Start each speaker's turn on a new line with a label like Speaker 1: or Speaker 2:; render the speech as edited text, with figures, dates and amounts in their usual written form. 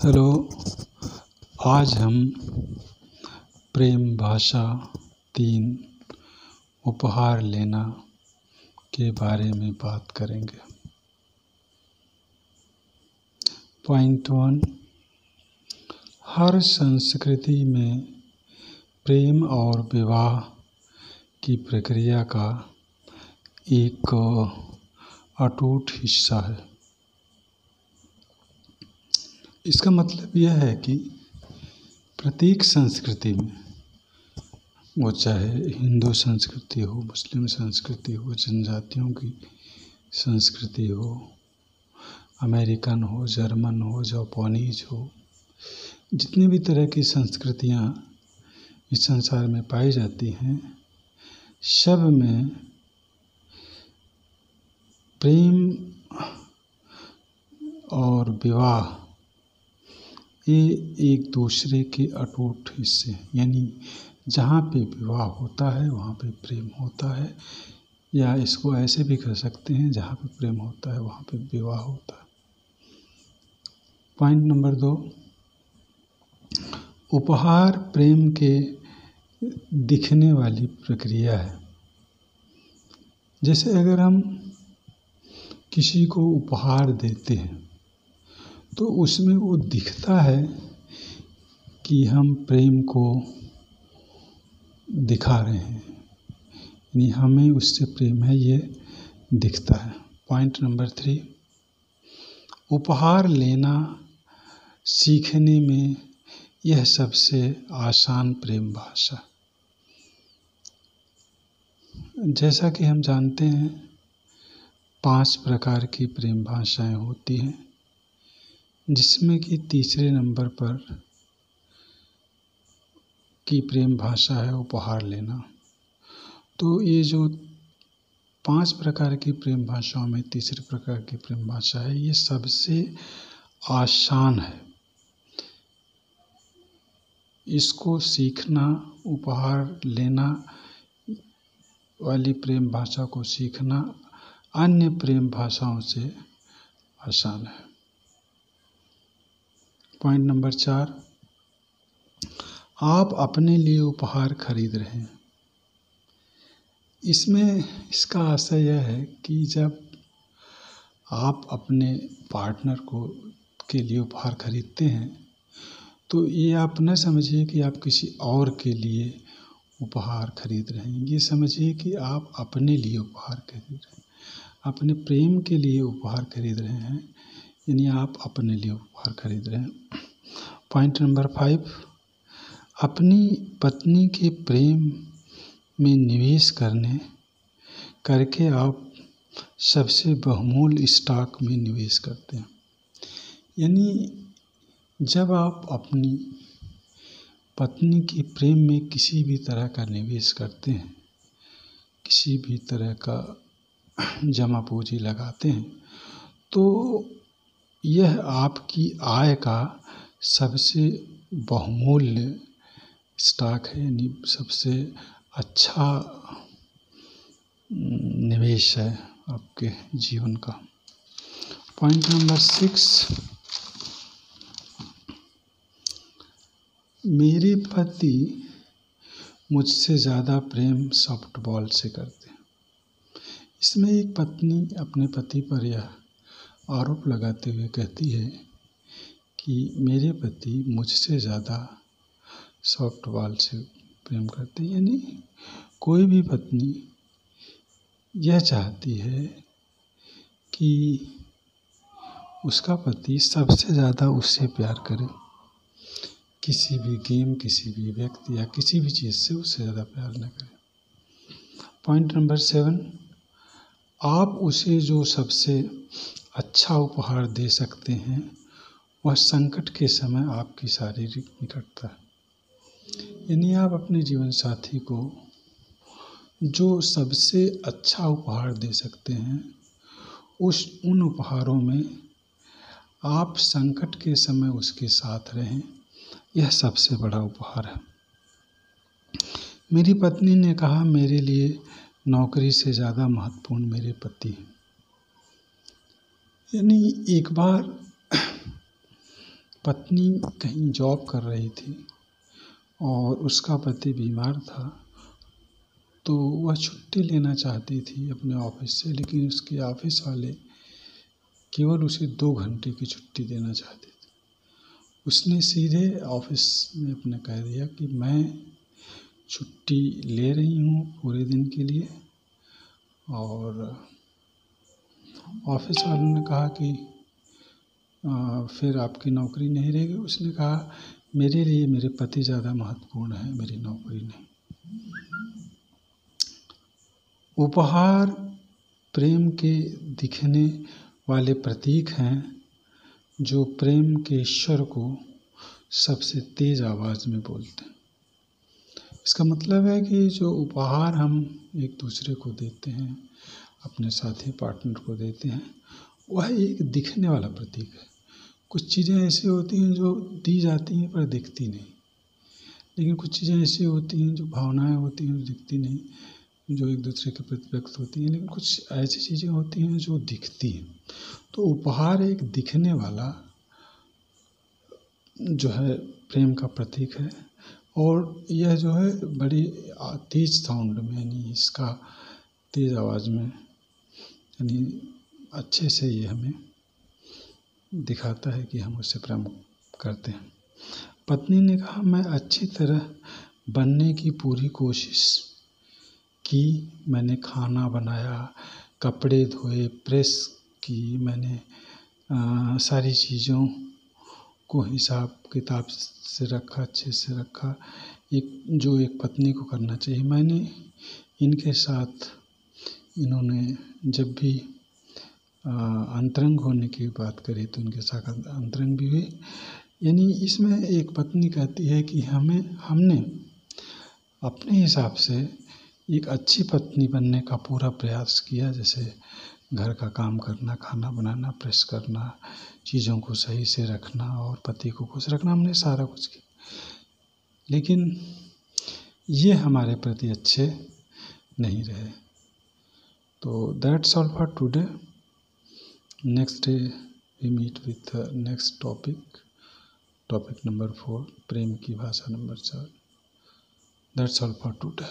Speaker 1: Hello. आज हम प्रेम भाषा 3 उपहार लेना के बारे में बात करेंगे। पॉइंट 1, हर संस्कृति में प्रेम और विवाह की प्रक्रिया का एक अटूट हिस्सा है। इसका मतलब यह है कि प्रत्येक संस्कृति में, वो चाहे हिंदू संस्कृति हो, मुस्लिम संस्कृति हो, जनजातियों की संस्कृति हो, अमेरिकन हो, जर्मन हो, जापानीज हो, जितनी भी तरह की संस्कृतियाँ इस संसार में पाई जाती हैं, सब में प्रेम और विवाह ये एक दूसरे के अटूट हिस्से हैं। यानी जहाँ पे विवाह होता है वहाँ पे प्रेम होता है, या इसको ऐसे भी कह सकते हैं, जहाँ पे प्रेम होता है वहाँ पे विवाह होता है। पॉइंट नंबर 2, उपहार प्रेम के दिखने वाली प्रक्रिया है। जैसे अगर हम किसी को उपहार देते हैं तो उसमें वो दिखता है कि हम प्रेम को दिखा रहे हैं, यानी हमें उससे प्रेम है, ये दिखता है। पॉइंट नंबर 3, उपहार लेना सीखने में यह सबसे आसान प्रेम भाषा। जैसा कि हम जानते हैं 5 प्रकार की प्रेम भाषाएं होती हैं, जिसमें कि तीसरे नंबर पर की प्रेम भाषा है उपहार लेना। तो ये जो 5 प्रकार की प्रेम भाषाओं में तीसरे प्रकार की प्रेम भाषा है, ये सबसे आसान है। इसको सीखना, उपहार लेना वाली प्रेम भाषा को सीखना अन्य प्रेम भाषाओं से आसान है। पॉइंट नंबर 4, आप अपने लिए उपहार खरीद रहे हैं। इसमें इसका आशय यह है कि जब आप अपने पार्टनर के लिए उपहार खरीदते हैं तो ये आप न समझिए कि आप किसी और के लिए उपहार खरीद रहे हैं। ये समझिए कि आप अपने लिए उपहार खरीद रहे हैं, अपने प्रेम के लिए उपहार खरीद रहे हैं, यानी आप अपने लिए उपहार खरीद रहे हैं। पॉइंट नंबर 5, अपनी पत्नी के प्रेम में निवेश करके आप सबसे बहुमूल्य स्टॉक में निवेश करते हैं। यानी जब आप अपनी पत्नी के प्रेम में किसी भी तरह का निवेश करते हैं, किसी भी तरह का जमा पूंजी लगाते हैं, तो यह आपकी आय का सबसे बहुमूल्य स्टॉक है, यानी सबसे अच्छा निवेश है आपके जीवन का। पॉइंट नंबर 6, मेरे पति मुझसे ज़्यादा प्रेम सॉफ्टबॉल से करते हैं। इसमें एक पत्नी अपने पति पर यह आरोप लगाते हुए कहती है कि मेरे पति मुझसे ज़्यादा सॉफ्टबॉल से प्रेम करते हैं। यानी कोई भी पत्नी यह चाहती है कि उसका पति सबसे ज़्यादा उससे प्यार करे, किसी भी गेम, किसी भी व्यक्ति या किसी भी चीज़ से उससे ज़्यादा प्यार न करे। पॉइंट नंबर 7, आप उसे जो सबसे अच्छा उपहार दे सकते हैं वह संकट के समय आपकी शारीरिक निकटता है। यानी आप अपने जीवन साथी को जो सबसे अच्छा उपहार दे सकते हैं, उन उपहारों में आप संकट के समय उसके साथ रहें, यह सबसे बड़ा उपहार है। मेरी पत्नी ने कहा, मेरे लिए नौकरी से ज़्यादा महत्वपूर्ण मेरे पति हैं। यानी एक बार पत्नी कहीं जॉब कर रही थी और उसका पति बीमार था, तो वह छुट्टी लेना चाहती थी अपने ऑफिस से, लेकिन उसके ऑफिस वाले केवल उसे 2 घंटे की छुट्टी देना चाहते थे। उसने सीधे ऑफिस में अपने कह दिया कि मैं छुट्टी ले रही हूँ पूरे दिन के लिए, और ऑफिस वालों ने कहा कि फिर आपकी नौकरी नहीं रहेगी। उसने कहा, मेरे लिए मेरे पति ज़्यादा महत्वपूर्ण है, मेरी नौकरी नहीं। उपहार प्रेम के दिखने वाले प्रतीक हैं जो प्रेम के ईश्वर को सबसे तेज आवाज़ में बोलते हैं। इसका मतलब है कि जो उपहार हम एक दूसरे को देते हैं, अपने साथी पार्टनर को देते हैं, वह एक दिखने वाला प्रतीक है। कुछ चीज़ें ऐसी होती हैं जो दी जाती हैं पर दिखती नहीं, लेकिन कुछ चीज़ें ऐसी होती हैं जो भावनाएं होती हैं जो दिखती नहीं, जो एक दूसरे के प्रति व्यक्त होती हैं, लेकिन कुछ ऐसी चीज़ें होती हैं जो दिखती हैं। तो उपहार एक दिखने वाला जो है प्रेम का प्रतीक है, और यह जो है बड़ी तेज साउंड में, यानी इसका तेज आवाज़ में, यानी अच्छे से ये हमें दिखाता है कि हम उससे प्रेम करते हैं। पत्नी ने कहा, मैं अच्छी तरह बनने की पूरी कोशिश की, मैंने खाना बनाया, कपड़े धोए, प्रेस की, मैंने सारी चीज़ों को हिसाब किताब से रखा, अच्छे से रखा, एक पत्नी को करना चाहिए। मैंने इनके साथ, इन्होंने जब भी अंतरंग होने की बात करी तो इनके साथ अंतरंग भी हुए। यानी इसमें एक पत्नी कहती है कि हमने अपने हिसाब से एक अच्छी पत्नी बनने का पूरा प्रयास किया, जैसे घर का काम करना, खाना बनाना, प्रेस करना, चीज़ों को सही से रखना और पति को खुश रखना, हमने सारा कुछ किया, लेकिन ये हमारे प्रति अच्छे नहीं रहे। तो that's all for today. Next day we meet with next topic number 4, प्रेम की भाषा number 4। That's all for today.